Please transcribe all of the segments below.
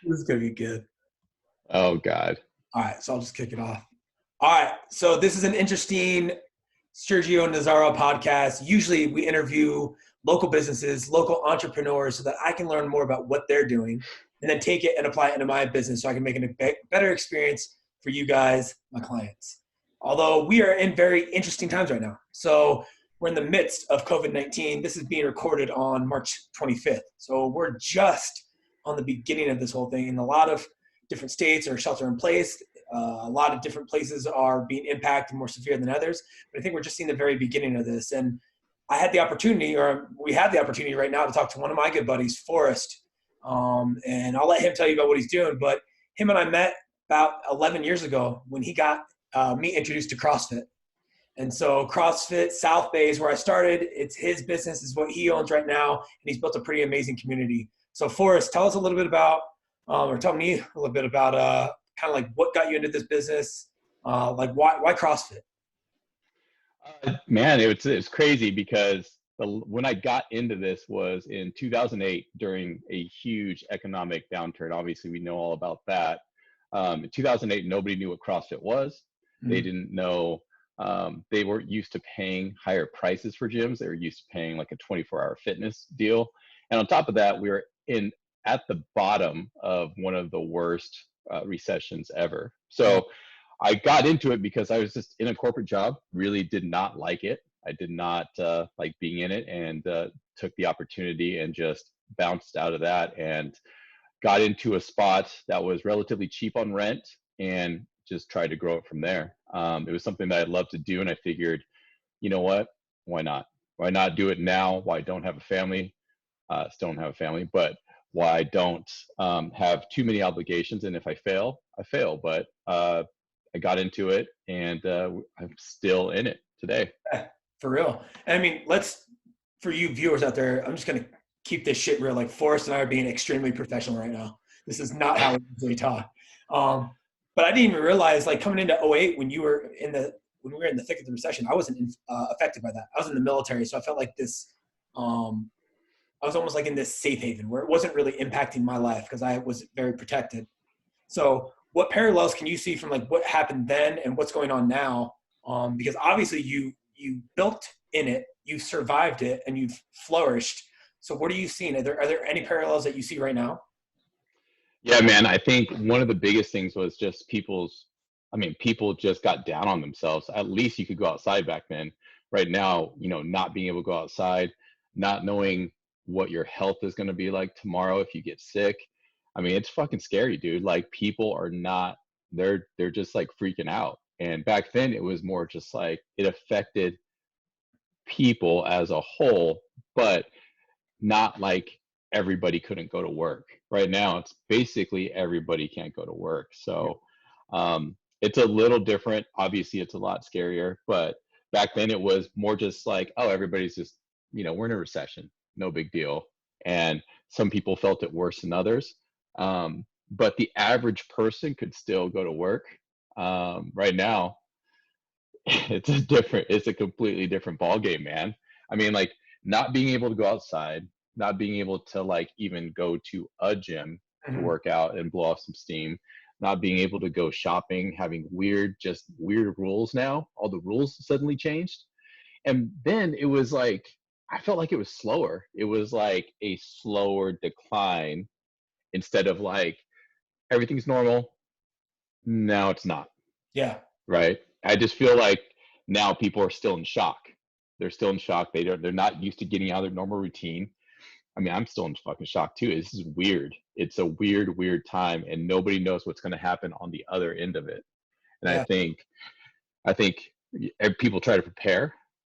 This is going to be good. Oh God. All right. So I'll just kick it off. All right. So this is an interesting Sergio Nazzaro podcast. Usually we interview local businesses, local entrepreneurs so that I can learn more about what they're doing and then take it and apply it into my business so I can make it a better experience for you guys, my clients. Although we are in very interesting times right now. So we're in the midst of COVID-19. This is being recorded on March 25th. So we're just on the beginning of this whole thing. And a lot of different states are shelter in place. A lot of different places are being impacted more severe than others. But I think we're just seeing the very beginning of this. And I had the opportunity, or we have the opportunity right now to talk to one of my good buddies, Forrest. And I'll let him tell you about what he's doing. But him and I met about 11 years ago when he got me introduced to CrossFit. And so CrossFit South Bay is where I started. It's his business, is what he owns right now. And he's built a pretty amazing community. So Forrest, tell us a little bit about, or tell me a little bit about kind of like what got you into this business, like why CrossFit? Man, it's crazy because when I got into this was in 2008 during a huge economic downturn. Obviously, we know all about that. In 2008, nobody knew what CrossFit was. They didn't know. They weren't used to paying higher prices for gyms. They were used to paying like a 24-hour fitness deal. And on top of that, we were at the bottom of one of the worst recessions ever. So I got into it because I was just in a corporate job, really did not like it. I did not like being in it, and took the opportunity and just bounced out of that and got into a spot that was relatively cheap on rent and just tried to grow it from there. It was something that I'd love to do, and I figured, you know what, why not? Why not do it now? Why I don't have a family? Still don't have a family, but why I don't have too many obligations, and if I fail, I fail. But I got into it, and I'm still in it today. For real. And I mean, for you viewers out there, I'm just going to keep this shit real. Like Forrest and I are being extremely professional right now. This is not how we usually talk. But I didn't even realize, like, coming into '08 when we were in the thick of the recession, I wasn't affected by that. I was in the military, so I felt like this. I was almost like in this safe haven where it wasn't really impacting my life because I was very protected. So what parallels can you see from like what happened then and what's going on now? Because obviously you built in it, you survived it, and you've flourished. So what are you seeing? Are there any parallels that you see right now? Yeah, man, I think one of the biggest things was just people just got down on themselves. At least you could go outside back then. Right now, not being able to go outside, not knowing what your health is going to be like tomorrow if you get sick. I mean, it's fucking scary, dude. Like, people are not, they're just like freaking out. And back then it was more just like it affected people as a whole, but not like everybody couldn't go to work. Right now, it's basically everybody can't go to work. So it's a little different. Obviously, it's a lot scarier, but back then it was more just like, oh, everybody's just, we're in a recession, no big deal. And some people felt it worse than others. But the average person could still go to work. Right now, it's a completely different ball game, man. I mean, like, not being able to go outside, not being able to like even go to a gym to work out and blow off some steam, not being able to go shopping, having weird rules now. All the rules suddenly changed. And then it was like, I felt like it was slower. It was like a slower decline instead of like everything's normal. Now it's not. Yeah. Right. I just feel like now people are still in shock. They're still in shock. They're not used to getting out of their normal routine. I mean, I'm still in fucking shock too. This is weird. It's a weird time, and nobody knows what's going to happen on the other end of it. And Yeah. I think people try to prepare.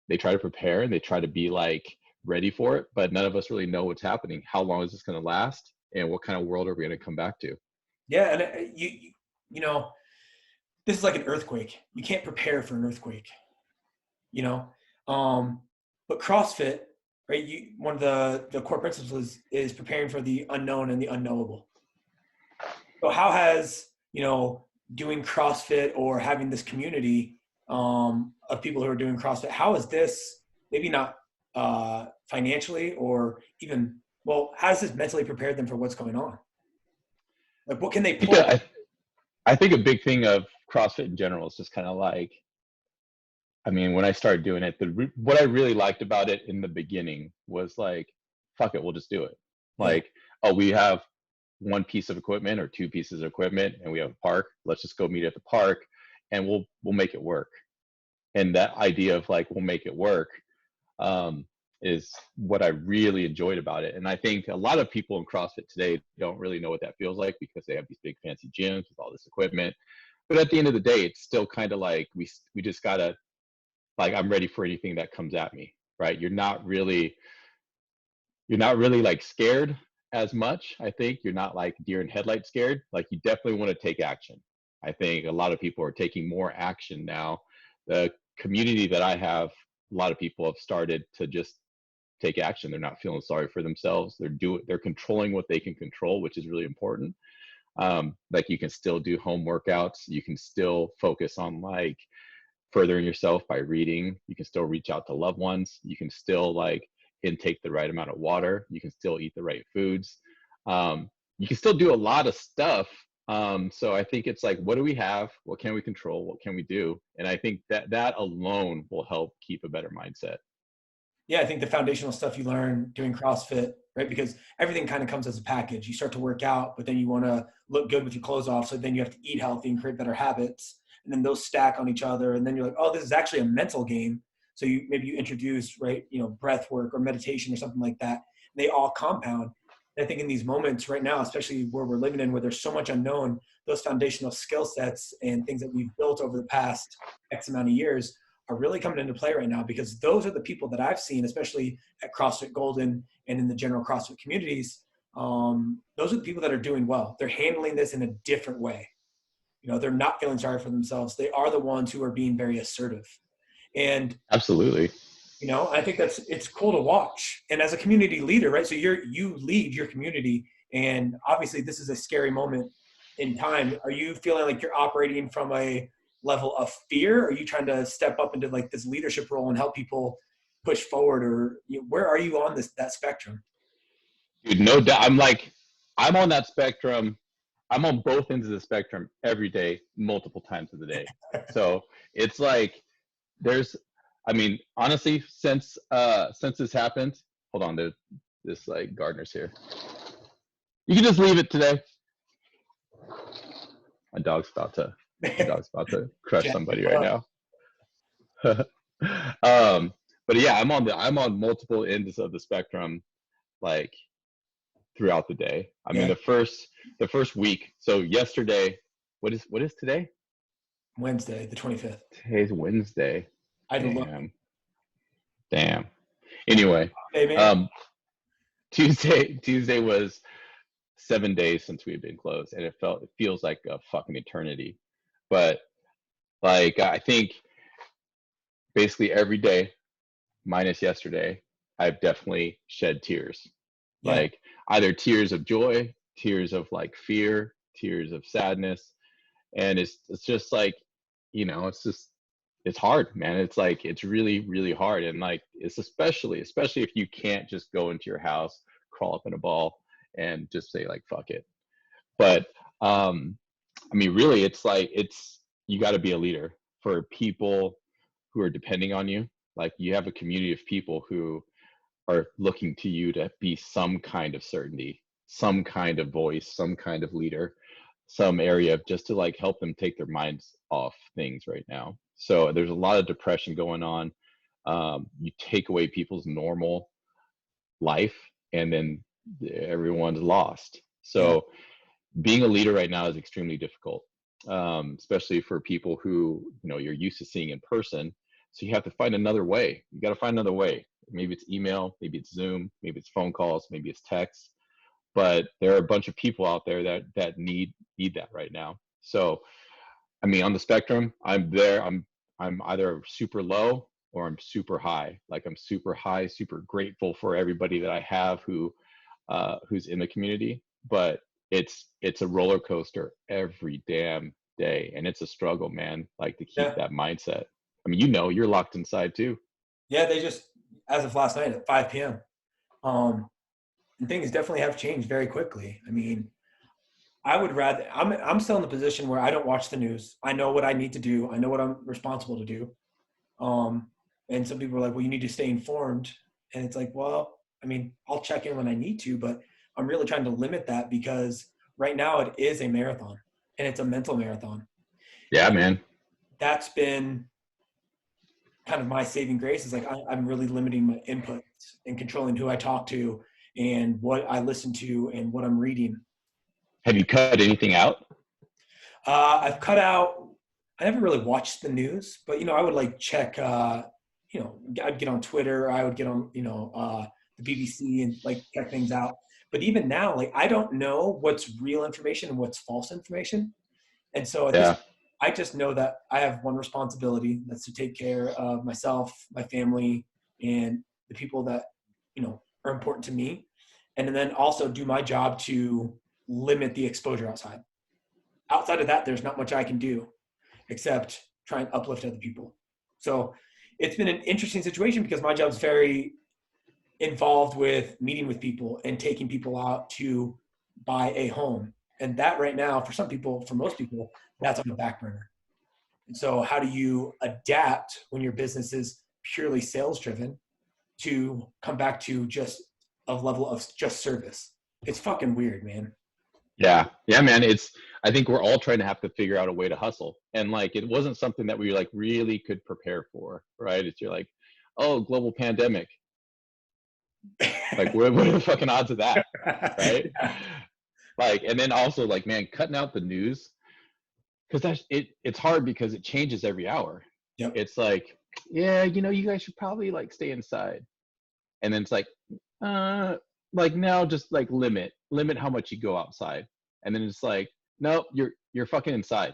They try to prepare and they try to be like ready for it, but none of us really know what's happening. How long is this going to last? And what kind of world are we going to come back to? Yeah. And you know, this is like an earthquake. You can't prepare for an earthquake, you know? But CrossFit, right? One of the core principles is preparing for the unknown and the unknowable. So how has, doing CrossFit or having this community of people who are doing CrossFit, how is this maybe not financially or even, well, how has this mentally prepared them for what's going on? Like, what can they pull? Yeah, I think a big thing of CrossFit in general is just kind of like, I mean, when I started doing it, what I really liked about it in the beginning was like, fuck it, we'll just do it. Yeah. Like, oh, we have one piece of equipment or two pieces of equipment, and we have a park. Let's just go meet at the park, and we'll make it work. And that idea of like we'll make it work um, is what I really enjoyed about it. And I think a lot of people in CrossFit today don't really know what that feels like because they have these big fancy gyms with all this equipment. But at the end of the day, it's still kind of like we just gotta, like, I'm ready for anything that comes at me, right? You're not really like scared as much. I think you're not like deer in headlights scared. Like, you definitely want to take action. I think a lot of people are taking more action now. The community that I have, a lot of people have started to just take action. They're not feeling sorry for themselves. They're controlling what they can control, which is really important. Like, you can still do home workouts. You can still focus on like furthering yourself by reading. You can still reach out to loved ones. You can still like intake the right amount of water. You can still eat the right foods. You can still do a lot of stuff. So I think it's like, what do we have? What can we control? What can we do? And I think that alone will help keep a better mindset. Yeah, I think the foundational stuff you learn doing CrossFit, right? Because everything kind of comes as a package. You start to work out, but then you want to look good with your clothes off. So then you have to eat healthy and create better habits. And then those stack on each other. And then you're like, oh, this is actually a mental game. So maybe you introduce, right, breath work or meditation or something like that. They all compound. And I think in these moments right now, especially where we're living in, where there's so much unknown, those foundational skill sets and things that we've built over the past X amount of years are really coming into play right now, because those are the people that I've seen, especially at CrossFit Golden and in the general CrossFit communities. Those are the people that are doing well. They're handling this in a different way. They're not feeling sorry for themselves. They are the ones who are being very assertive. And, Absolutely. I think it's cool to watch. And as a community leader, right? So you lead your community, and obviously this is a scary moment in time. Are you feeling like you're operating from a level of fear? Or are you trying to step up into like this leadership role and help people push forward? Or where are you on that spectrum? Dude, no doubt. I'm on that spectrum. I'm on both ends of the spectrum every day, multiple times of the day. So it's like, there's, I mean, honestly, since this happened, hold on, there's this like gardener's here. You can just leave it today. My dog's about to crush somebody right now. But yeah, I'm on multiple ends of the spectrum, like throughout the day. I mean, Yeah. the first week. So yesterday, what is today? Wednesday, the 25th. Today's Wednesday. I had to look. Damn. Anyway, Hey, man. um, Tuesday was 7 days since we had been closed, and it feels like a fucking eternity. But like, I think basically every day, minus yesterday, I've definitely shed tears. Yeah. Like, either tears of joy, tears of like fear, tears of sadness. And it's just like, it's hard, man. It's like, it's really, really hard. And like, it's especially if you can't just go into your house, crawl up in a ball and just say like, fuck it. But I mean, really, it's like, you got to be a leader for people who are depending on you. Like, you have a community of people who are looking to you to be some kind of certainty, some kind of voice, some kind of leader, some area just to like help them take their minds off things right now. So there's a lot of depression going on. You take away people's normal life, and then everyone's lost. Yeah. So being a leader right now is extremely difficult, especially for people who you're used to seeing in person. So you have to find another way. You got to find another way. Maybe it's email, maybe it's Zoom, maybe it's phone calls, maybe it's text. But there are a bunch of people out there that need that right now. So I mean, on the spectrum, I'm there. I'm either super low or I'm super high. Like, I'm super high, super grateful for everybody that I have who's in the community. But it's a roller coaster every damn day, and it's a struggle, man. Like, to keep Yeah. that mindset. I mean, you're locked inside too. Yeah. They just, as of last night at 5 p.m. And things definitely have changed very quickly. I mean, I would rather, I'm still in the position where I don't watch the news. I know what I need to do. I know what I'm responsible to do. Um, and some people are like, well, you need to stay informed. And it's like, well, I mean, I'll check in when I need to, but I'm really trying to limit that because right now it is a marathon and it's a mental marathon. Yeah, And man. that's been kind of my saving grace is like, I'm really limiting my inputs and controlling who I talk to and what I listen to and what I'm reading. Have you cut anything out? I've cut out. I never really watched the news, but I would like check. I'd get on Twitter. I would get on the BBC and like check things out. But even now, like I don't know what's real information and what's false information. And so at this, Yeah. I just know that I have one responsibility. That's to take care of myself, my family, and the people that are important to me, and then also do my job to limit the exposure outside of that, there's not much I can do except try and uplift other people. So it's been an interesting situation because my job's very involved with meeting with people and taking people out to buy a home. And that right now, for some people, for most people, that's on the back burner. And so how do you adapt when your business is purely sales driven to come back to just a level of just service? It's fucking weird, man. Yeah. Yeah, man. I think we're all trying to have to figure out a way to hustle. And like, it wasn't something that we like really could prepare for, right? It's you're like, oh, global pandemic. Like, what are the fucking odds of that? Right. Yeah. Like, and then also like, man, cutting out the news, because it's hard because it changes every hour. Yep. It's like, yeah, you guys should probably like stay inside. And then it's uh, like now just like limit how much you go outside. And then it's like, no, you're fucking inside.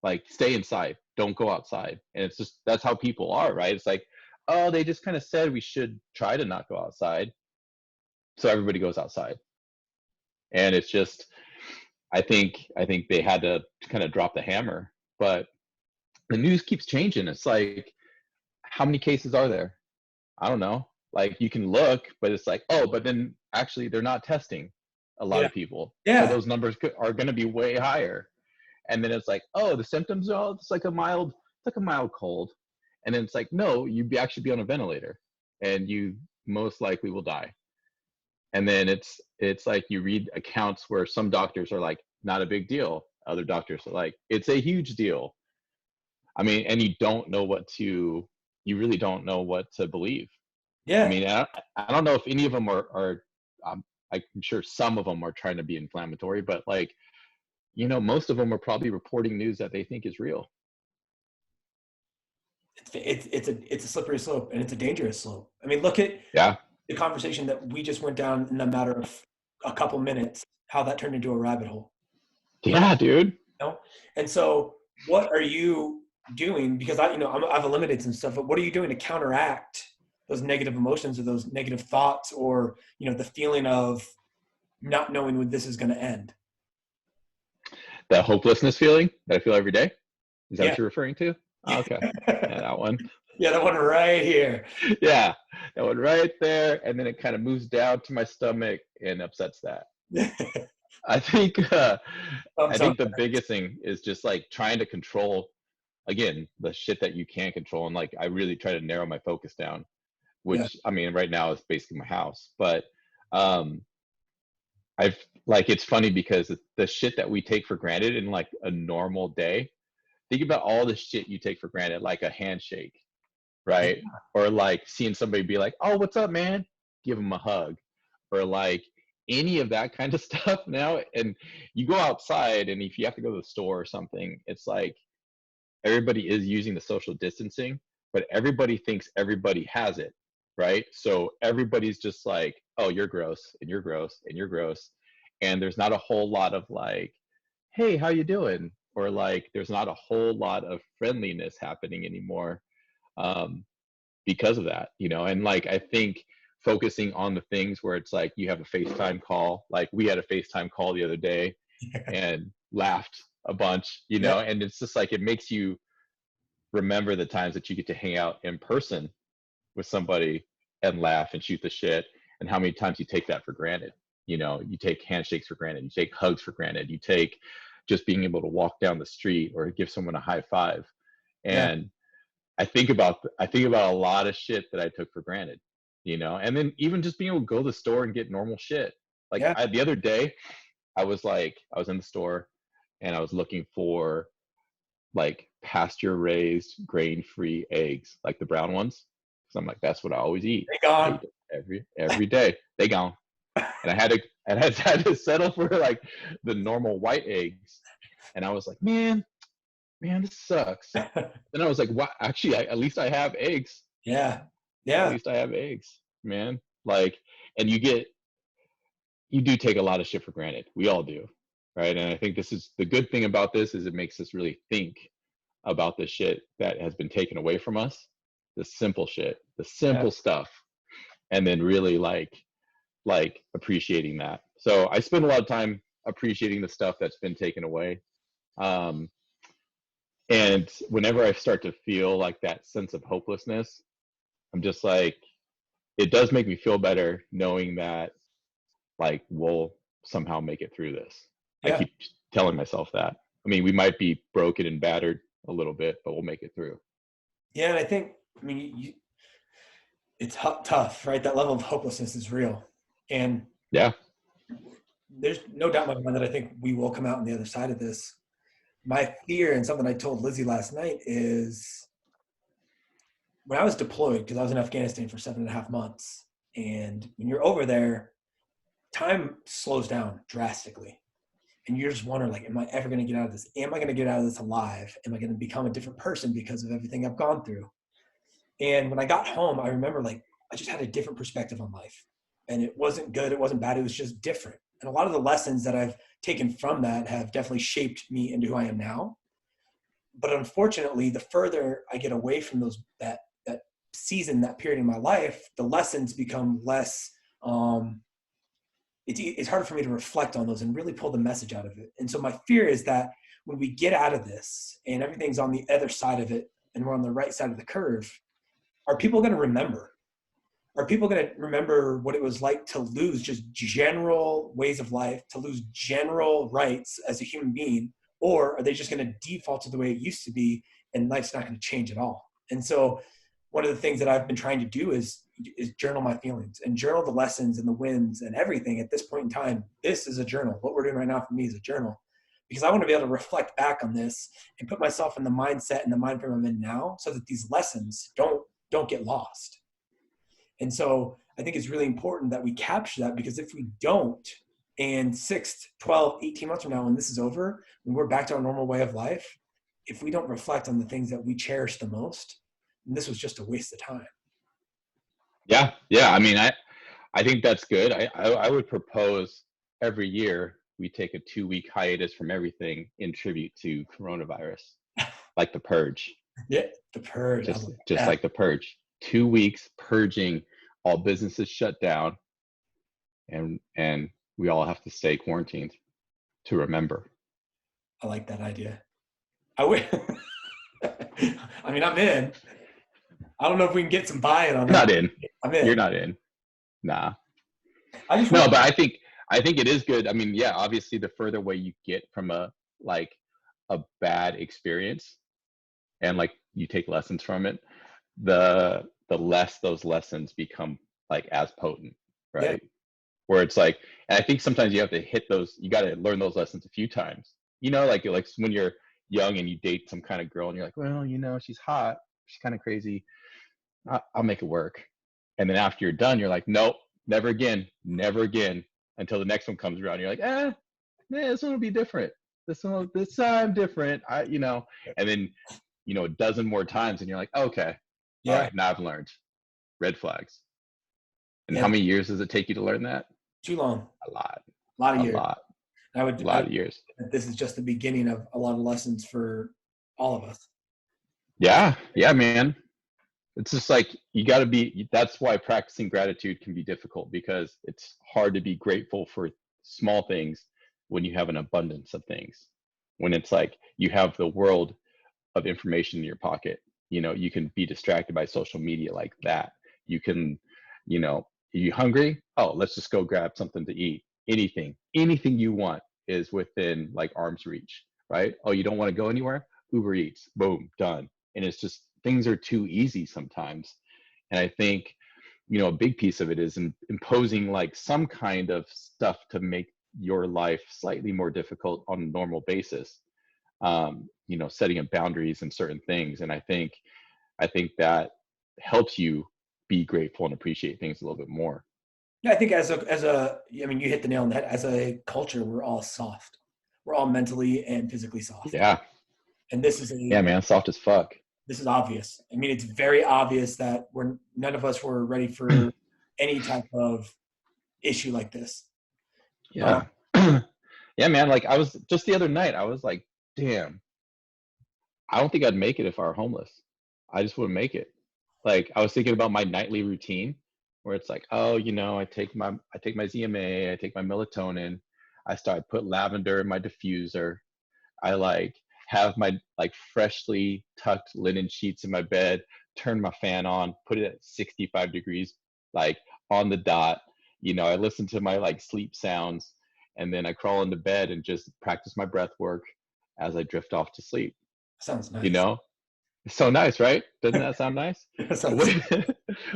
Like stay inside, don't go outside. And it's just that's how people are, right? It's like, oh, they just kind of said we should try to not go outside, so everybody goes outside. And it's just, I think they had to kind of drop the hammer. But the news keeps changing. It's like, how many cases are there? I don't know. Like you can look, but it's like, oh, but then actually they're not testing a lot Yeah. of people, so Yeah. those numbers are going to be way higher. And then it's like, oh, the symptoms are it's like a mild cold. And then it's like, no, you'd actually be on a ventilator, and you most likely will die. And then it's like you read accounts where some doctors are like, not a big deal. Other doctors are like, it's a huge deal. I mean, and you really don't know what to believe. I Yeah. mean, I don't know if any of them are I'm sure some of them are trying to be inflammatory, but like, most of them are probably reporting news that they think is real. It's a slippery slope and it's a dangerous slope. I mean, look at Yeah. the conversation that we just went down in a matter of a couple minutes, how that turned into a rabbit hole. Yeah, dude. You know? And so what are you doing? Because I've eliminated some stuff, but what are you doing to counteract those negative emotions or those negative thoughts or, the feeling of not knowing when this is going to end? The hopelessness feeling that I feel every day. Is that Yeah. what you're referring to? Oh, okay. Yeah, that one. Yeah, that one right here. Yeah, that one right there. And then it kind of moves down to my stomach and upsets that. I think I think the biggest thing is just like trying to control, again, the shit that you can't control. And like I really try to narrow my focus down, Yeah. which I mean right now is basically my house. But um I've like it's funny because the shit that we take for granted in like a normal day, think about all the shit you take for granted, like a handshake, Yeah. right? Or like seeing somebody be like, oh, what's up, man? Give them a hug. Or like any of that kind of stuff now. And you go outside, and if you have to go to the store or something, it's like everybody is using the social distancing, but everybody thinks everybody has it, right? So everybody's just like, oh, you're gross, and you're gross, and you're gross. And there's not a whole lot of like, hey, how you doing? Or like, there's not a whole lot of friendliness happening anymore, um, because of that, and like I think focusing on the things where it's like you have a FaceTime call, like we had a FaceTime call the other day and laughed a bunch, Yeah. and it's just like it makes you remember the times that you get to hang out in person with somebody and laugh and shoot the shit, and how many times you take that for granted. You know, you take handshakes for granted, you take hugs for granted, you take just being able to walk down the street or give someone a high five. Yeah. And I think about a lot of shit that I took for granted, you know, and then even just being able to go to the store and get normal shit. Like Yeah. the other day, I was in the store and I was looking for like pasture raised grain free eggs, like the brown ones. So I'm like, that's what I always eat. They I gone. eat every day. They gone. And had to settle for like the normal white eggs. And I was like, man, this sucks. Then I was like, what? Actually, at least I have eggs. Yeah. At Yeah. least I have eggs, man. Like, and you do take a lot of shit for granted. We all do, right? And I think this is the good thing about this is it makes us really think about the shit that has been taken away from us, the simple shit, the Yeah. simple stuff, and then really like appreciating that. So I spend a lot of time appreciating the stuff that's been taken away. Um, and whenever I start to feel like that sense of hopelessness, I'm just like, it does make me feel better knowing that like we'll somehow make it through this. I Yeah. keep telling myself that. I mean, we might be broken and battered a little bit, but we'll make it through. Yeah. And I think, I mean, it's tough, right? That level of hopelessness is real. And Yeah. there's no doubt in my mind that I think we will come out on the other side of this. My fear, and something I told Lizzie last night, is when I was deployed, because I was in Afghanistan for 7.5 months. And when you're over there, time slows down drastically. And you're just wondering, like, am I ever going to get out of this? Am I going to get out of this alive? Am I going to become a different person because of everything I've gone through? And when I got home, I remember, like, I just had a different perspective on life. And it wasn't good, it wasn't bad, it was just different. And a lot of the lessons that I've taken from that have definitely shaped me into who I am now. But unfortunately, the further I get away from that season, that period in my life, the lessons become less. It's harder for me to reflect on those and really pull the message out of it. And so my fear is that when we get out of this and everything's on the other side of it and we're on the right side of the curve, are people going to remember? Are people going to remember what it was like to lose just general ways of life, to lose general rights as a human being? Or are they just going to default to the way it used to be and life's not going to change at all? And so one of the things that I've been trying to do is journal my feelings and journal the lessons and the wins and everything at this point in time. This is a journal. What we're doing right now for me is a journal, because I want to be able to reflect back on this and put myself in the mindset and the mind frame I'm in now so that these lessons don't get lost. And so I think it's really important that we capture that, because if we don't, and 6, 12, 18 months from now, when this is over, when we're back to our normal way of life, if we don't reflect on the things that we cherish the most, then this was just a waste of time. Yeah. Yeah. I mean, I think that's good. I would propose every year we take a 2-week hiatus from everything in tribute to coronavirus, like the purge. Yeah, the purge. Just like the purge. 2 weeks purging, all businesses shut down, and we all have to stay quarantined to remember. I like that idea. I would. I mean, I'm in. I don't know if we can get some buy-in on that. Not in. I'm in. You're not in. Nah. I just No, but I think it is good. I mean, yeah, obviously the further away you get from a bad experience and like you take lessons from it, the less those lessons become like as potent, right? Yeah. Where it's like, and I think sometimes you have to hit those, you got to learn those lessons a few times. You know, like when you're young and you date some kind of girl and you're like, well, you know, she's hot, she's kind of crazy, I'll make it work. And then after you're done, you're like, nope, never again, until the next one comes around. You're like, this one will be different. This time different. And then, a dozen more times, and you're like, okay, Yeah. all right, now I've learned. Red flags. And Yeah. how many years does it take you to learn that? Too long. A lot. A lot of years. A lot of years. This is just the beginning of a lot of lessons for all of us. Yeah, man. It's just like that's why practicing gratitude can be difficult, because it's hard to be grateful for small things when you have an abundance of things. When it's like you have the world of information in your pocket, you can be distracted by social media like that. You can, are you hungry? Oh, let's just go grab something to eat. anything you want is within like arm's reach, right? Oh, you don't want to go anywhere? Uber Eats, boom, done. And it's just things are too easy sometimes. And I think, a big piece of it is imposing like some kind of stuff to make your life slightly more difficult on a normal basis. Setting up boundaries and certain things. And I think that helps you be grateful and appreciate things a little bit more. Yeah, I think I mean, you hit the nail on the head. As a culture, we're all soft. We're all mentally and physically soft. Yeah. And Yeah, man, soft as fuck. this is obvious. I mean, it's very obvious that none of us were ready for any type of issue like this. Um, Yeah. Yeah, man, like I was just the other night, I was like, damn, I don't think I'd make it if I were homeless. I just wouldn't make it. Like I was thinking about my nightly routine where it's like, oh, I take my ZMA, I take my melatonin, put lavender in my diffuser. I like have my like freshly tucked linen sheets in my bed, turn my fan on, put it at 65 degrees, like on the dot. I listen to my like sleep sounds, and then I crawl into bed and just practice my breath work as I drift off to sleep. Sounds You nice. know, it's so nice, right? Doesn't that sound nice? That But sounds,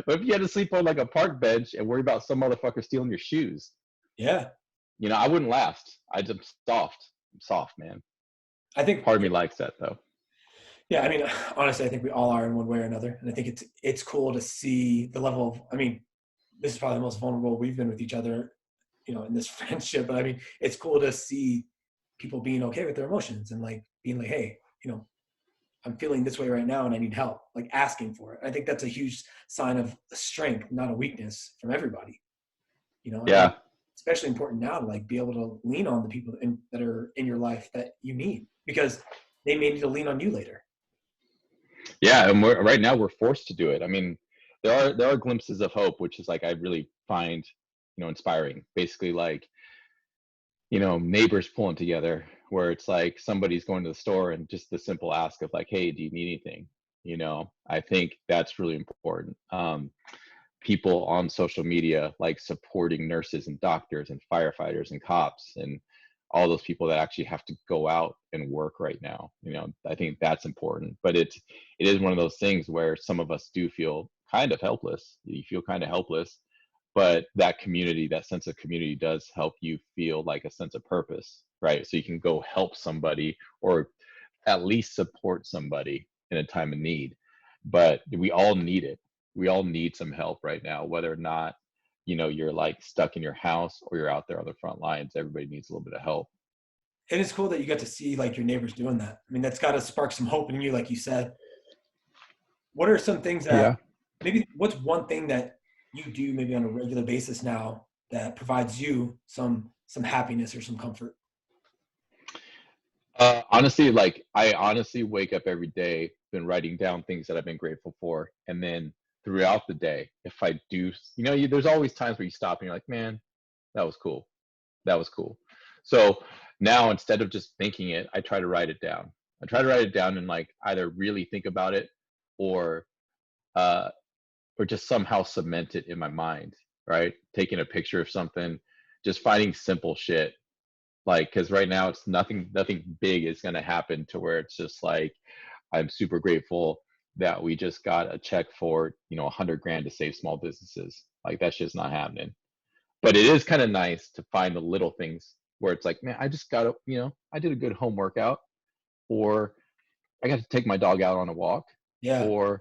what if you had to sleep on like a park bench and worry about some motherfucker stealing your shoes? yeah. I wouldn't last. I just soft. I'm soft, man. I think, Part of me likes that though. yeah, I mean, honestly, I think we all are in one way or another. And I think it's cool to see the level of, I mean, this is probably the most vulnerable we've been with each other, in this friendship. But I mean, it's cool to see people being okay with their emotions and like being like, hey, I'm feeling this way right now and I need help, like asking for it. I think that's a huge sign of strength, not a weakness from everybody. I think Yeah. especially important now to like be able to lean on the people that are in your life that you need because they may need to lean on you later. Yeah, and right now we're forced to do it. I mean, there are glimpses of hope, which is like I really find, inspiring. Basically, like neighbors pulling together, where it's like somebody's going to the store and just the simple ask of like, "Hey, do you need anything?" I think that's really important. People on social media like supporting nurses and doctors and firefighters and cops and all those people that actually have to go out and work right now. I think that's important. But it is one of those things where some of us do feel kind of helpless. You feel kind of helpless, but that community, that sense of community does help you feel like a sense of purpose, right? So you can go help somebody or at least support somebody in a time of need. But we all need it. We all need some help right now, whether or not you're like stuck in your house or you're out there on the front lines. Everybody needs a little bit of help. And it's cool that you got to see like your neighbors doing that. I mean, that's got to spark some hope in you, like you said. What are some things that Yeah. what's one thing that you do maybe on a regular basis now that provides you some happiness or some comfort? Honestly, like I honestly wake up every day, been writing down things that I've been grateful for, and then throughout the day, if I do, there's always times where you stop and you're like, man, that was cool, that was cool. So now instead of just thinking it, I try to write it down. I try to write it down and like either really think about it or uh, or just somehow cement it in my mind, right? Taking a picture of something, just finding simple shit. Like, because right now it's nothing big is going to happen to where it's just like, I'm super grateful that we just got a check for, 100 grand to save small businesses. Like, that's just not happening. But it is kind of nice to find the little things where it's like, man, I just got to, I did a good home workout, or I got to take my dog out on a walk, Yeah. or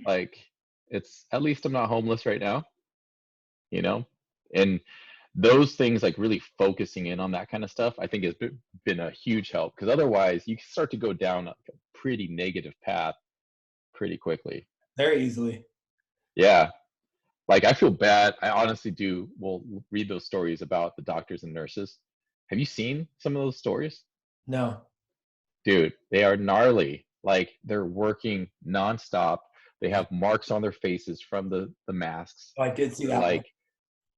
like, it's at least I'm not homeless right now, you know? And those things, like really focusing in on that kind of stuff, I think has been a huge help, because otherwise you start to go down a pretty negative path pretty quickly. Very easily. Yeah. Like I feel bad. I honestly do. We'll read those stories about the doctors and nurses. Have you seen some of those stories? No. Dude, they are gnarly. Like they're working nonstop. They Yeah. have marks on their faces from the masks. Oh, I did see They're that one. like,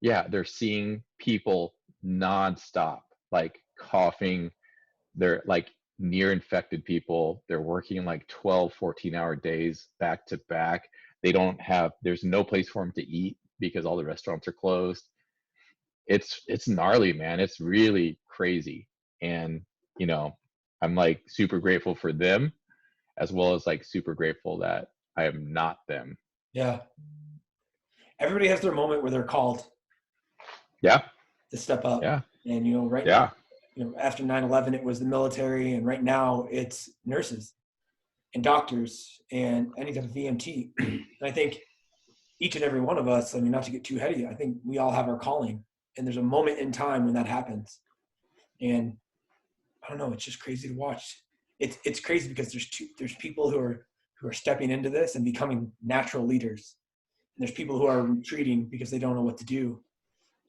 yeah, they're seeing people nonstop, like coughing. They're like near infected people. They're working like 12, 14-hour days back to back. There's no place for them to eat because all the restaurants are closed. it's gnarly, man. It's really crazy. And, you know, I'm like super grateful for them, as well as like super grateful that I am not them. Yeah. Everybody has their moment where they're called Yeah. to step up. Yeah. And, you know, right now, Yeah. you know, after 9/11, it was the military, and right now it's nurses and doctors and any type of EMT. And I think each and every one of us, I mean, not to get too heady, I think we all have our calling, and there's a moment in time when that happens. And I don't know, it's just crazy to watch. It's crazy because there's people who are stepping into this and becoming natural leaders. And there's people who are retreating because they don't know what to do.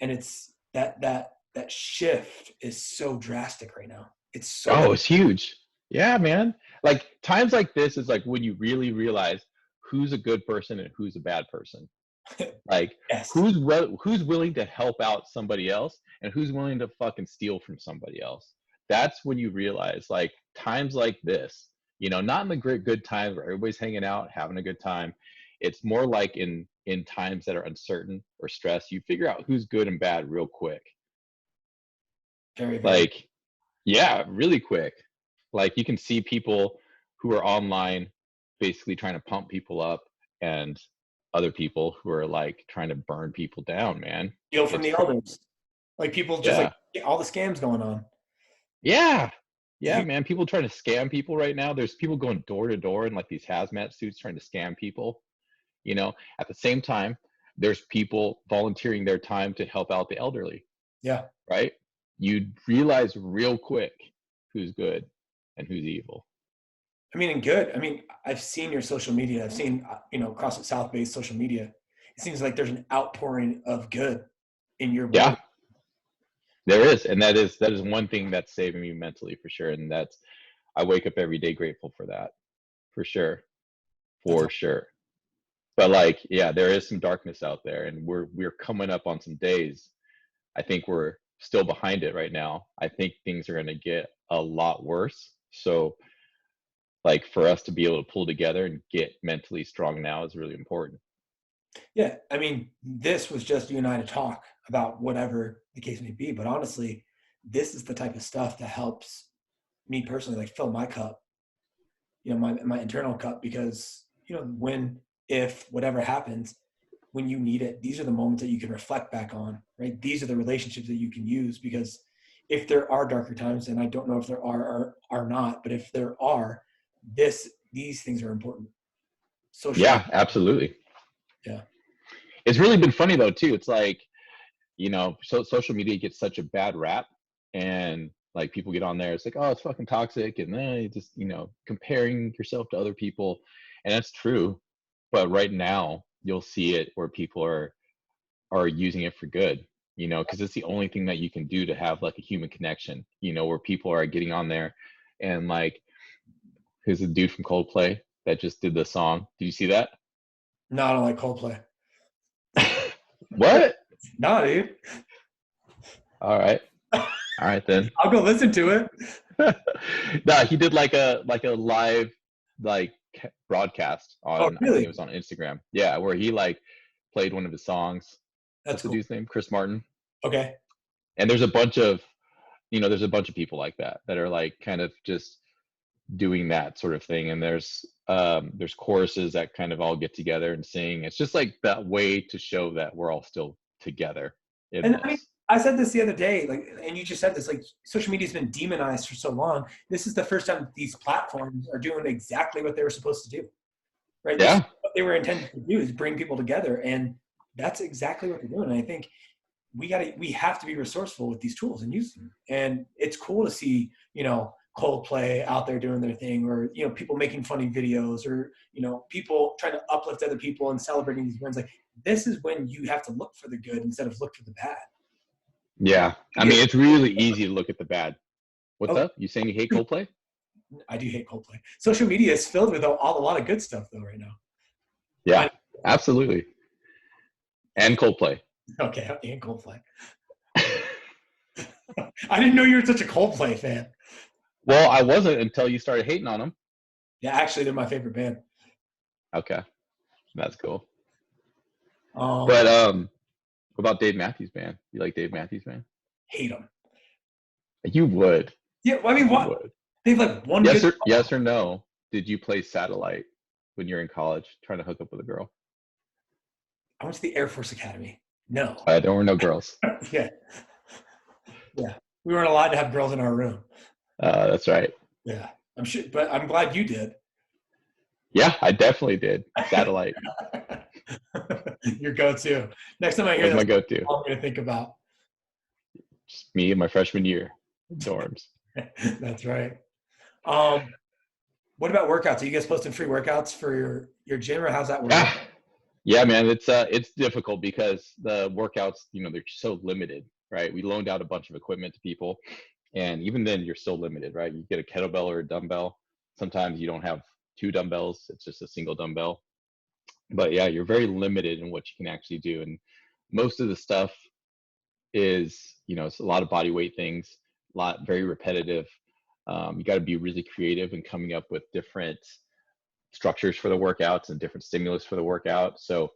And it's that shift is so drastic right now. It's so Oh, it's huge. Yeah, man. Like times like this is like when you really realize who's a good person and who's a bad person. Like yes. who's willing to help out somebody else and who's willing to fucking steal from somebody else. That's when you realize, like, times like this, you know, not in the great good times where everybody's hanging out having a good time. It's more like in times that are uncertain or stressed, you figure out who's good and bad real quick. Very, very. Like, yeah, really quick. Like you can see people who are online basically trying to pump people up, and other people who are like trying to burn people down, man. Steal from It's the crazy. elders. Like people just like Yeah. all the scams going on. Yeah. Yeah, You, man. People trying to scam people right now. There's people going door to door in like these hazmat suits trying to scam people. You know, at the same time, there's people volunteering their time to help out the elderly, yeah. right? You realize real quick who's good and who's evil. I mean, and good. I mean, I've seen your social media. I've seen, you know, CrossFit South based social media. It seems like there's an outpouring of good in your Yeah, world. there is. And that is one thing that's saving me mentally for sure. And that's, I wake up every day grateful for that, for sure. That's For sure. But like, yeah, there is some darkness out there, and we're coming up on some days. I think we're still behind it right now. I think things are going to get a lot worse. So like for us to be able to pull together and get mentally strong now is really important. yeah. I mean, this was just you and I to talk about whatever the case may be. But honestly, this is the type of stuff that helps me personally, like fill my cup, you know, my internal cup, because, you know, when, if, whatever happens, when you need it, these are the moments that you can reflect back on, right? These are the relationships that you can use, because if there are darker times, and I don't know if there are or are not, but if there are, these things are important. Social media. Yeah, absolutely. Yeah. It's really been funny though too. It's like, you know, so social media gets such a bad rap, and like people get on there, it's like, oh, it's fucking toxic, and then you just, you know, comparing yourself to other people, and that's true. But right now, you'll see it where people are using it for good, you know, because it's the only thing that you can do to have like a human connection, you know, where people are getting on there, and like, who's the dude from Coldplay that just did the song? Did you see that? No, I don't like Coldplay. What? No, dude. All right, all right then. I'll go listen to it. No, he did like a live like broadcast Oh, on, I think it really? was on Instagram. Yeah, where he like played one of his songs. That's What's the cool. dude's name? Chris Martin. Okay. And there's a bunch of, you know, there's a bunch of people like that that are like kind of just doing that sort of thing. And there's choruses that kind of all get together and sing. It's just like that way to show that we're all still together in And I mean, this. I said this the other day, like, and you just said this, like, social media's been demonized for so long. This is the first time these platforms are doing exactly what they were supposed to do, right? This is Yeah. what they were intended to do, is bring people together, and that's exactly what they're doing. And I think we have to be resourceful with these tools and use them. And it's cool to see, you know, Coldplay out there doing their thing, or, you know, people making funny videos, or, you know, people trying to uplift other people and celebrating these wins. Like, this is when you have to look for the good instead of look for the bad. Yeah. I mean, it's really easy to look at the bad. What's Oh, up? You saying you hate Coldplay? I do hate Coldplay. Social media is filled with a lot of good stuff though right now. Yeah, absolutely. And Coldplay. Okay, I hate Coldplay. I didn't know you were such a Coldplay fan. Well, I wasn't until you started hating on them. Yeah, actually, they're my favorite band. Okay, that's cool. Um, But What about Dave Matthews Band? You like Dave Matthews Band? Hate them. You would. Yeah, well, I mean, You what? would. They have like one good Yes or no? Did you play Satellite when you're in college trying to hook up with a girl? I went to the Air Force Academy. No. There were no girls. Yeah. Yeah. We weren't allowed to have girls in our room. That's right. Yeah. I'm sure, but I'm glad you did. Yeah, I definitely did. Satellite. Your go-to. Next time I hear That was that, my go-to. I'm going to think about. Just me in my freshman year in dorms. That's right. What about workouts? Are you guys posting free workouts for your gym, or how's that working? Yeah, man, it's difficult because the workouts, they're so limited, right? We loaned out a bunch of equipment to people, and even then you're still limited, right? You get a kettlebell or a dumbbell. Sometimes you don't have two dumbbells, it's just a single dumbbell. But yeah, you're very limited in what you can actually do. And most of the stuff is, it's a lot of body weight things, very repetitive. You got to be really creative in coming up with different structures for the workouts and different stimulus for the workout. So,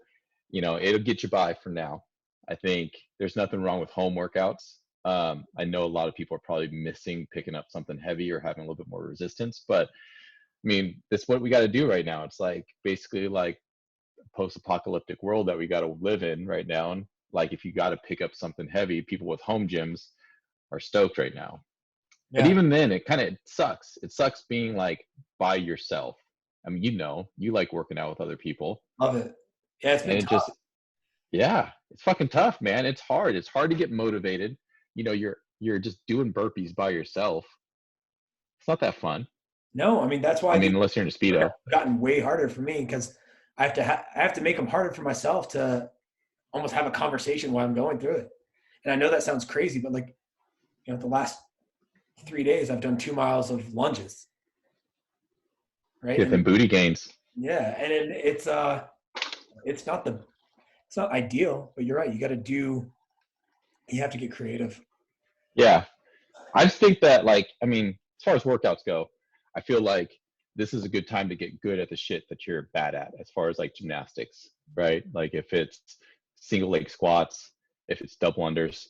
it'll get you by for now. I think there's nothing wrong with home workouts. I know a lot of people are probably missing picking up something heavy or having a little bit more resistance, but I mean, that's what we got to do right now. It's like basically like a post-apocalyptic world that we got to live in right now. And like, if you got to pick up something heavy, people with home gyms are stoked right now. Yeah. But even then, it kind of sucks. It sucks being like by yourself. I mean, you like working out with other people. Love it. Yeah, it's been And tough. it's fucking tough, man. It's hard. It's hard to get motivated. You're just doing burpees by yourself. It's not that fun. No, I mean, that's why unless you're in a Speedo. It's gotten way harder for me because I have to make them harder for myself to almost have a conversation while I'm going through it. And I know that sounds crazy, but like, the last 3 days I've done 2 miles of lunges. Right. Get them booty gains. Yeah. And it's not ideal, but you're right. You have to get creative. Yeah. I just think that as far as workouts go, I feel like this is a good time to get good at the shit that you're bad at, as far as like gymnastics, right? Like if it's single leg squats, if it's double unders,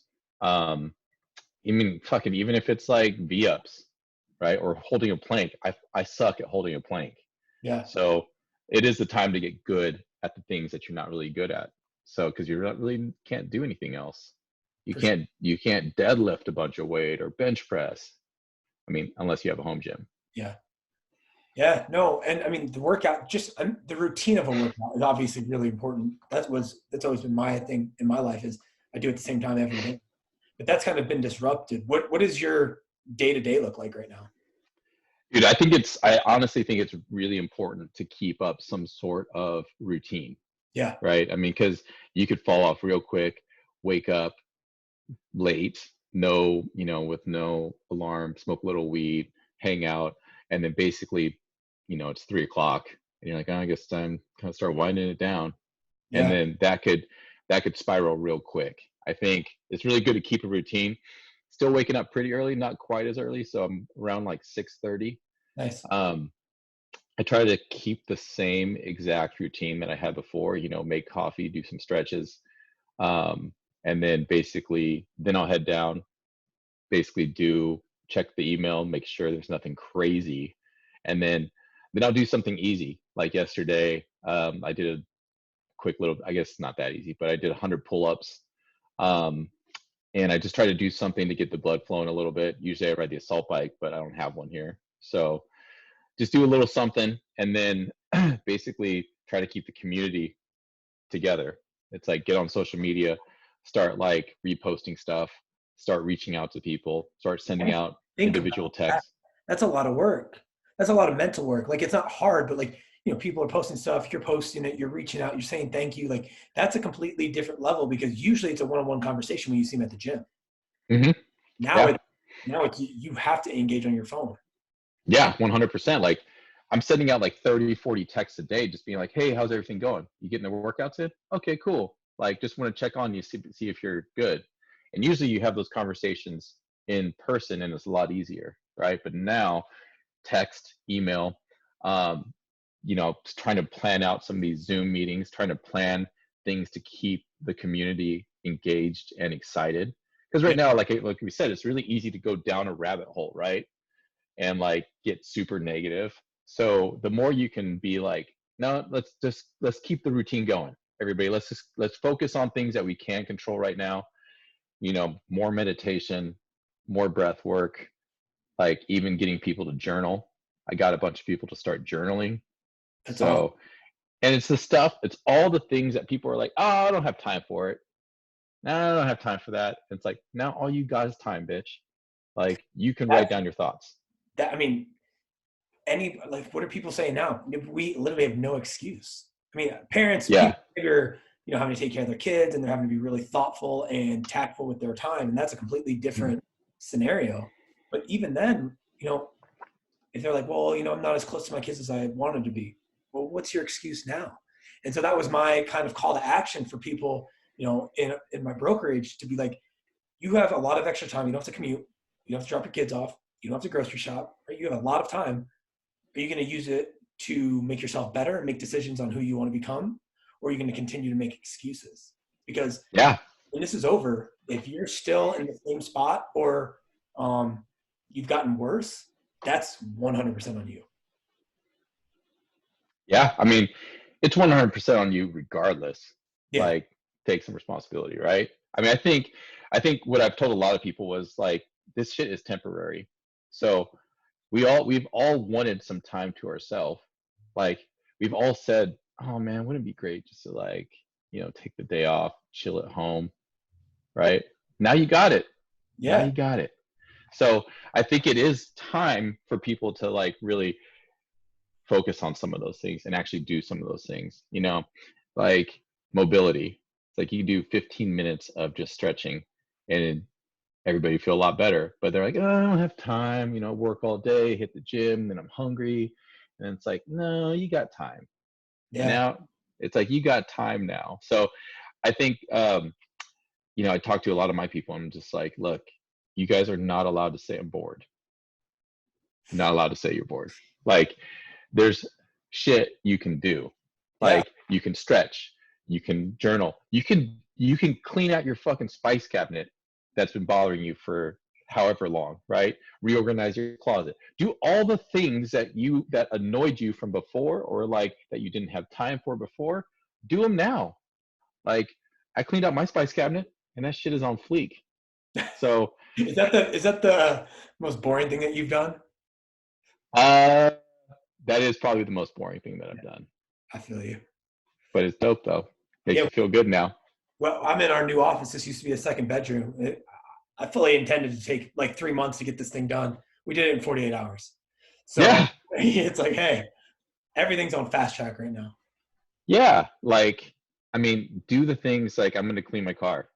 even if it's like V-ups, right? Or holding a plank. I suck at holding a plank. Yeah. So it is the time to get good at the things that you're not really good at. So, cause you really can't do anything else. You can't deadlift a bunch of weight or bench press. I mean, unless you have a home gym. Yeah. Yeah, no. And I mean, the workout, just the routine of a workout is obviously really important. That's always been my thing in my life, is I do it at the same time every day, but that's kind of been disrupted. What does your day-to-day look like right now? Dude, I honestly think it's really important to keep up some sort of routine. Yeah. Right. I mean, cause you could fall off real quick, wake up late, with no alarm, smoke a little weed, hang out, and then basically, it's 3:00 and you're like, oh, I guess time kind of start winding it down. Yeah. And then that could spiral real quick. I think it's really good to keep a routine. Still waking up pretty early, not quite as early. So I'm around like 6:30. Nice. I try to keep the same exact routine that I had before, make coffee, do some stretches. And then then I'll head down, check the email, make sure there's nothing crazy. And then I'll do something easy. Like yesterday, I did a quick little, I guess not that easy, but I did 100 pull-ups. And I just try to do something to get the blood flowing a little bit. Usually I ride the assault bike, but I don't have one here. So just do a little something, and then basically try to keep the community together. It's like, get on social media, start like reposting stuff, start reaching out to people, start sending out individual texts. That's a lot of work. That's a lot of mental work. Like, it's not hard, but like, people are posting stuff, you're posting it, you're reaching out, you're saying thank you. Like, that's a completely different level, because usually it's a one-on-one conversation when you see them at the gym. Mm-hmm. Now it's you have to engage on your phone. Yeah, 100%. Like, I'm sending out like 30, 40 texts a day, just being like, hey, how's everything going? You getting the workouts in? Okay, cool. Like, just want to check on you, see if you're good. And usually you have those conversations in person and it's a lot easier, right? But now text, email, trying to plan out some of these Zoom meetings, trying to plan things to keep the community engaged and excited. Because right now, like we said, it's really easy to go down a rabbit hole, right? And like get super negative. So the more you can be like, no, let's keep the routine going. Everybody, let's focus on things that we can control right now. You know, more meditation, more breath work, like even getting people to journal. I got a bunch of people to start journaling. That's awesome. So, and it's the stuff, it's all the things that people are like, oh, I don't have time for it. No, I don't have time for that. It's like, now all you got is time, bitch. Like you can write down your thoughts. I mean, like, what are people saying now? We literally have no excuse. I mean, parents, Yeah. people are, having to take care of their kids, and they're having to be really thoughtful and tactful with their time. And that's a completely different scenario. But even then, if they're like, well, I'm not as close to my kids as I wanted to be. Well, what's your excuse now? And so that was my kind of call to action for people, in my brokerage, to be like, you have a lot of extra time. You don't have to commute. You don't have to drop your kids off. You don't have to grocery shop. Right? You have a lot of time. Are you going to use it to make yourself better and make decisions on who you want to become? Or are you going to continue to make excuses? Because when this is over, if you're still in the same spot or you've gotten worse, that's 100% on you. Yeah. I mean, it's 100% on you regardless. Yeah. Like take some responsibility, right? I mean, I think what I've told a lot of people was like, this shit is temporary. So we've all wanted some time to ourselves. Like we've all said, oh man, wouldn't it be great just to like, take the day off, chill at home, right? Now you got it. Yeah. Now you got it. So I think it is time for people to like really focus on some of those things and actually do some of those things, like mobility. It's like you do 15 minutes of just stretching and everybody feel a lot better, but they're like, oh, I don't have time, work all day, hit the gym, then I'm hungry. And it's like, no, you got time. Yeah. Now it's like, you got time now. So I think, I talk to a lot of my people. I'm just like, look, you guys are not allowed to say I'm bored. Not allowed to say you're bored. Like there's shit you can do. Like you can stretch, you can journal, you can clean out your fucking spice cabinet that's been bothering you for however long, right? Reorganize your closet. Do all the things that annoyed you from before, or like that you didn't have time for before. Do them now. Like I cleaned out my spice cabinet and that shit is on fleek. So is that the most boring thing that you've done? That is probably the most boring thing that I've done. I feel you. But it's dope though. Makes you feel good now. Well, I'm in our new office. This used to be a second bedroom. I fully intended to take like 3 months to get this thing done. We did it in 48 hours. So it's like, hey, everything's on fast track right now. Yeah. Like, I mean, do the things like I'm going to clean my car,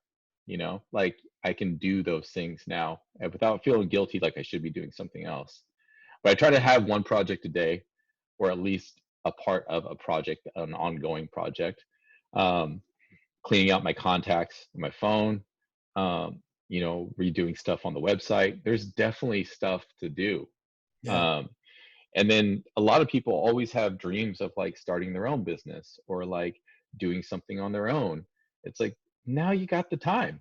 like I can do those things now without feeling guilty like I should be doing something else. But I try to have one project a day, or at least a part of a project, an ongoing project. Cleaning out my contacts, my phone, redoing stuff on the website. There's definitely stuff to do. Yeah. And then a lot of people always have dreams of like starting their own business or like doing something on their own. It's like, now you got the time.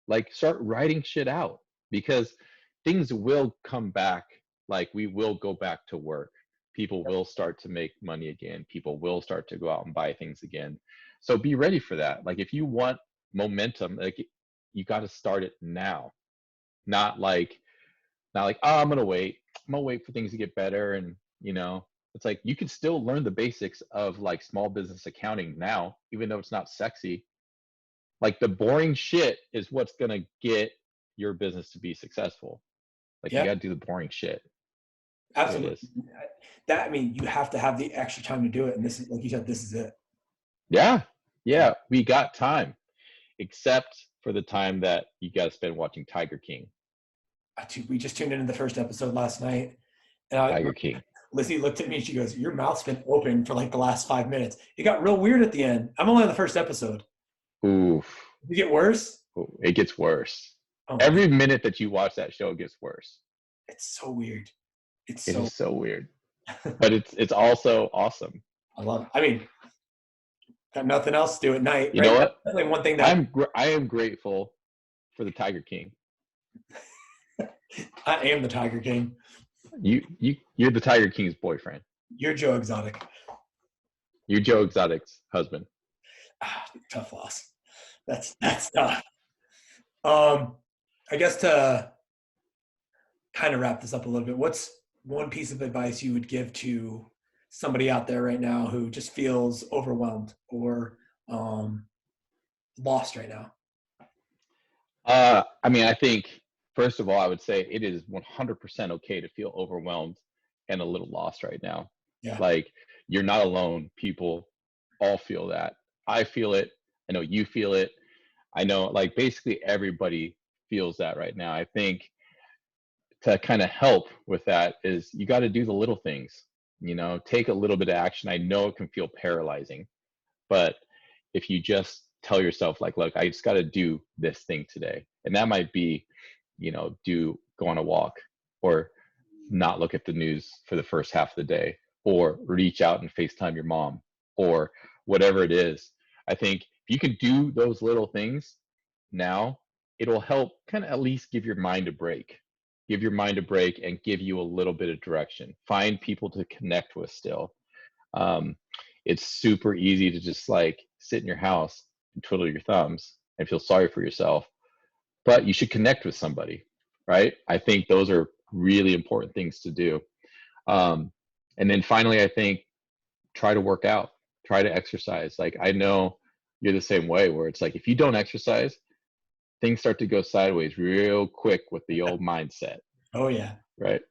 Like start writing shit out, because things will come back. Like we will go back to work. People will start to make money again. People will start to go out and buy things again. So be ready for that. Like if you want momentum, like you got to start it now. Not like, oh, I'm going to wait for things to get better. And, it's like, you can still learn the basics of like small business accounting now, even though it's not sexy. Like the boring shit is what's going to get your business to be successful. Like you got to do the boring shit. Absolutely. You have to have the extra time to do it. And this is, like you said, this is it. Yeah. Yeah. We got time, except for the time that you got to spend watching Tiger King. We just tuned into the first episode last night. And Tiger King. Lizzie looked at me and she goes, your mouth's been open for like the last 5 minutes. It got real weird at the end. I'm only on the first episode. Oof. Did it get worse? Ooh, it gets worse. Oh, every minute that you watch that show gets worse. It's so weird. It is so weird. But it's also awesome. I love it. I mean, Got nothing else to do at night, You right? know That's what? definitely one thing that I am grateful for the Tiger King. I am the Tiger King. You're the Tiger King's boyfriend. You're Joe Exotic. You're Joe Exotic's husband. Tough loss. That's tough. I guess to kind of wrap this up a little bit, what's one piece of advice you would give to somebody out there right now who just feels overwhelmed or lost right now? I mean, I think first of all, I would say it is 100% okay to feel overwhelmed and a little lost right now. Yeah. Like, you're not alone. People all feel that. I feel it. I know you feel it. I know, like, basically everybody feels that right now. I think to kind of help with that is you got to do the little things, take a little bit of action. I know it can feel paralyzing, but if you just tell yourself, like, look, I just got to do this thing today. And that might be, go on a walk, or not look at the news for the first half of the day, or reach out and FaceTime your mom, or whatever it is. I think if you can do those little things now, it'll help kind of at least give your mind a break. Give your mind a break and give you a little bit of direction. Find people to connect with still. Um, it's super easy to just like sit in your house and twiddle your thumbs and feel sorry for yourself, but you should connect with somebody, right? I think those are really important things to do. And then finally, I think try to work out, try to exercise. Like, I know you're the same way, where it's like if you don't exercise, things start to go sideways real quick with the old mindset. Oh yeah. Right.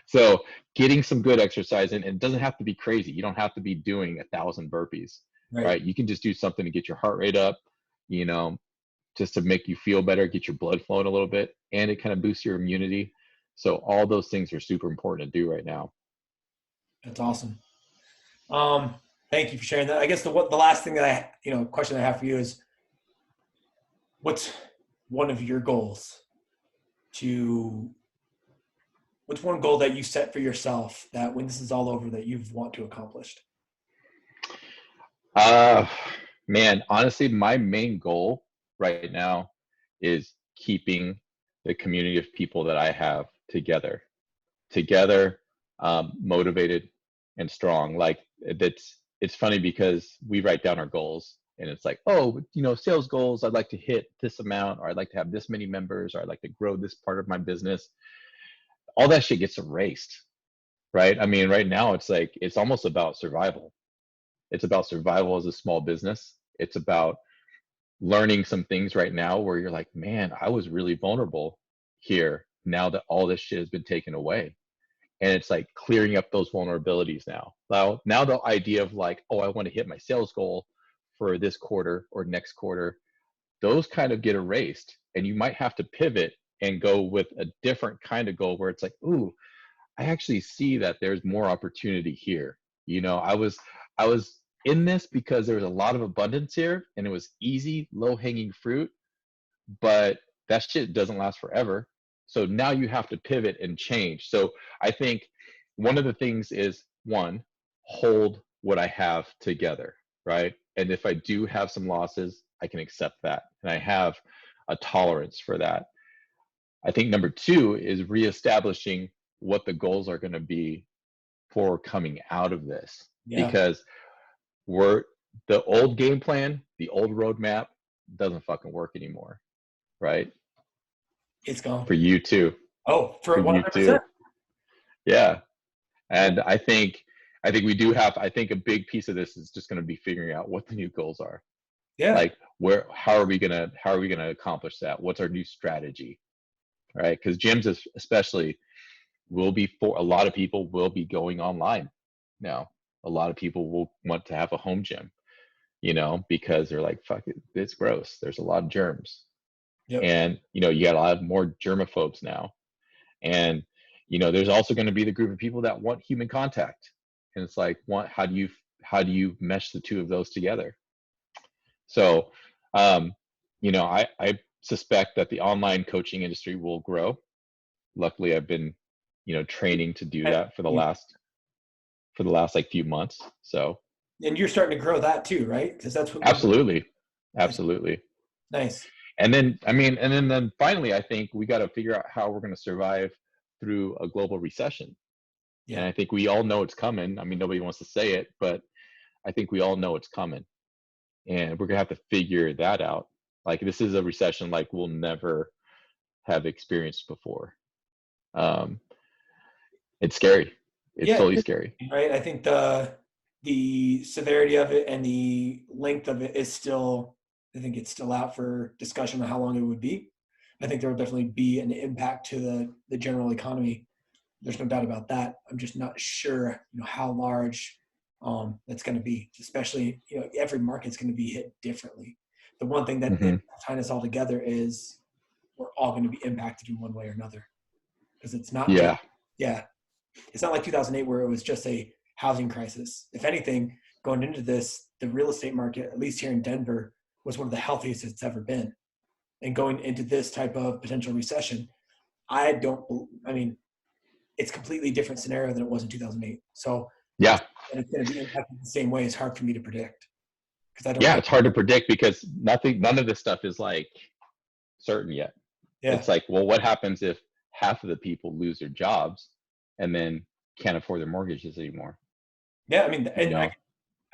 So getting some good exercise in, and it doesn't have to be crazy. You don't have to be doing 1,000 burpees, right? You can just do something to get your heart rate up, just to make you feel better, get your blood flowing a little bit, and it kind of boosts your immunity. So all those things are super important to do right now. That's awesome. Thank you for sharing that. I guess the last thing that question I have for you is, what's one of your goals what's one goal that you set for yourself that when this is all over that you want to accomplish? Man, honestly, my main goal right now is keeping the community of people that I have together, motivated and strong. Like, it's funny because we write down our goals and it's like, oh, sales goals, I'd like to hit this amount, or I'd like to have this many members, or I'd like to grow this part of my business. All that shit gets erased, right? I mean, right now it's like, it's almost about survival. It's about survival as a small business. It's about learning some things right now where you're like, man, I was really vulnerable here now that all this shit has been taken away. And it's like clearing up those vulnerabilities now. Now the idea of like, oh, I want to hit my sales goal for this quarter or next quarter, those kind of get erased. And you might have to pivot and go with a different kind of goal where it's like, ooh, I actually see that there's more opportunity here. I was in this because there was a lot of abundance here and it was easy, low hanging fruit, but that shit doesn't last forever. So now you have to pivot and change. So I think one of the things is, one, hold what I have together, right? And if I do have some losses, I can accept that. And I have a tolerance for that. I think number two is reestablishing what the goals are going to be for coming out of this. Yeah. Because the old game plan, the old roadmap doesn't fucking work anymore, right? It's gone. For you too. Oh, for you 100%. too. Yeah. And I think we do have, I think a big piece of this is just going to be figuring out what the new goals are. Yeah. Like, how are we going to accomplish that? What's our new strategy? Right? Because gyms especially for a lot of people will be going online now. A lot of people will want to have a home gym, because they're like, fuck it, it's gross. There's a lot of germs. Yep. And, you got a lot of more germaphobes now. And, there's also going to be the group of people that want human contact. And it's like, how do you mesh the two of those together? So, I suspect that the online coaching industry will grow. Luckily, I've been, training to do that for the last like few months. So And you're starting to grow that too, right? Because that's what we've Absolutely. been. Absolutely. Nice. And then, I mean, and then finally, I think we got to figure out how we're going to survive through a global recession. And Yeah. I think we all know it's coming. I mean, nobody wants to say it, but I think we all know it's coming. And we're going to have to figure that out. Like, this is a recession like we'll never have experienced before. Um, it's scary. It's Yeah, totally scary. right. I think the severity of it and the length of it is still, I think it's still out for discussion on how long it would be. I think there will definitely be an impact to the general economy. There's no doubt about that. I'm just not sure, how large that's going to be. Especially, every market's going to be hit differently. The one thing that is Hmm. tying us all together is we're all going to be impacted in one way or another, because it's not just, Yeah. yeah, it's not like 2008 where it was just a housing crisis. If anything, going into this, the real estate market, at least here in Denver, was one of the healthiest it's ever been. And going into this type of potential recession, I mean, it's a completely different scenario than it was in 2008. So Yeah. and it's going to be impacted the same way is hard for me to predict, because I don't Yeah. know. It's hard to predict because none of this stuff is like certain yet. Yeah. It's like, well, what happens if half of the people lose their jobs and then can't afford their mortgages anymore? Yeah. I mean, You and know?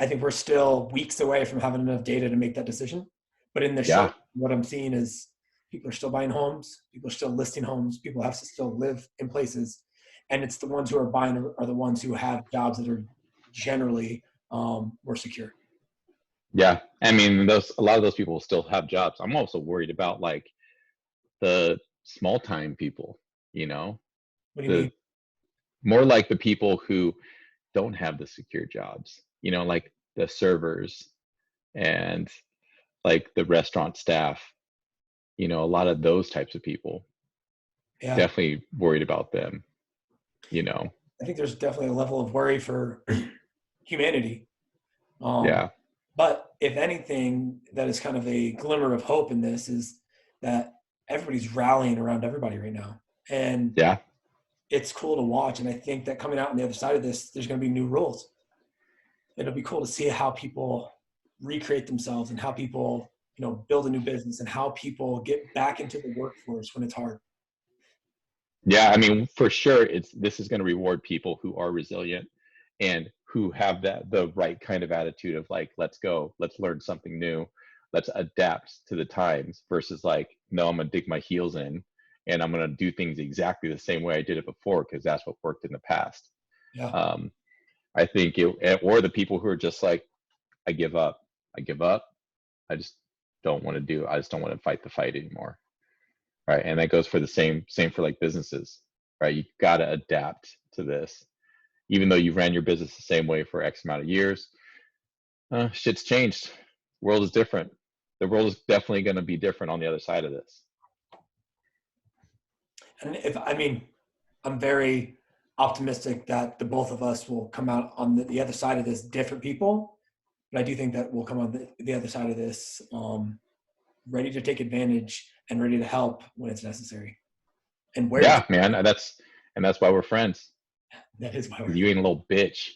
I think we're still weeks away from having enough data to make that decision. But in the short, Yeah. what I'm seeing is people are still buying homes, people are still listing homes, people have to still live in places, and it's the ones who are buying are the ones who have jobs that are generally more secure. Yeah. I mean, a lot of those people still have jobs. I'm also worried about like the small time people, you know, What do you mean? the more like the people who don't have the secure jobs, like the servers and like the restaurant staff, a lot of those types of people. Yeah, Definitely worried about them, you know. I think there's definitely a level of worry for humanity. Um, Yeah. but if anything, that is kind of a glimmer of hope in this is that everybody's rallying around everybody right now. And Yeah. it's cool to watch. And I think that coming out on the other side of this, there's going to be new rules. It'll be cool to see how people recreate themselves and how people, build a new business and how people get back into the workforce when it's hard. Yeah, I mean, for sure, this is going to reward people who are resilient and who have the right kind of attitude of like, let's go, let's learn something new, let's adapt to the times versus like, no, I'm going to dig my heels in and I'm going to do things exactly the same way I did it before because that's what worked in the past. Yeah. Um, I think or the people who are just like, I give up, I give up, I just I just don't want to fight the fight anymore. Right, and that goes for the same for like businesses, right? You got to adapt to this even though you ran your business the same way for X amount of years. Shit's changed. World is different. The world is definitely going to be different on the other side of this. And I'm very optimistic that the both of us will come out on the other side of this different people. But I do think that we'll come on the other side of this ready to take advantage and ready to help when it's necessary. And where it's Yeah, man, and that's why we're friends. that is why we're 'Cause you ain't a little bitch.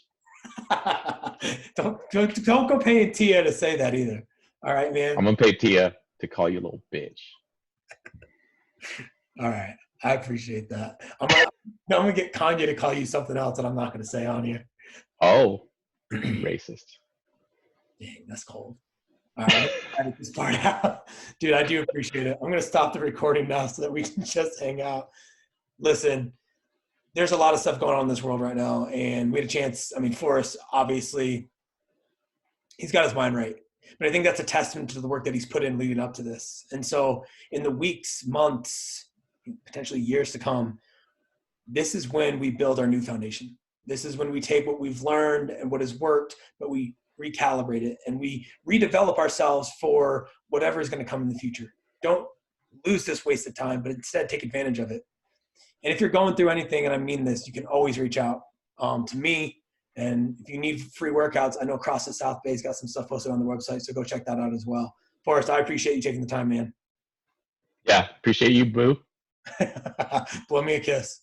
don't go paying Tia to say that either. All right, I'm man. gonna pay Tia to call you a little bitch. All right. I appreciate that. I'm gonna get Kanye to call you something else that I'm not gonna say on here. Oh, racist. Dang, that's cold. All right, I'm gonna edit this part out. Dude, I do appreciate it. I'm gonna stop the recording now so that we can just hang out. Listen, there's a lot of stuff going on in this world right now, and we had a chance. I mean, Forrest, obviously, he's got his mind right. But I think that's a testament to the work that he's put in leading up to this. And so in the weeks, months, potentially years to come, this is when we build our new foundation. This is when we take what we've learned and what has worked, but we recalibrate it and we redevelop ourselves for whatever is going to come in the future. Don't lose this wasted time, but instead take advantage of it. And if you're going through anything, and I mean this, you can always reach out to me. And if you need free workouts, I know Across the South Bay's got some stuff posted on the website, so go check that out as well. Forrest, I appreciate you taking the time, man. Yeah, appreciate you, boo. Blow me a kiss.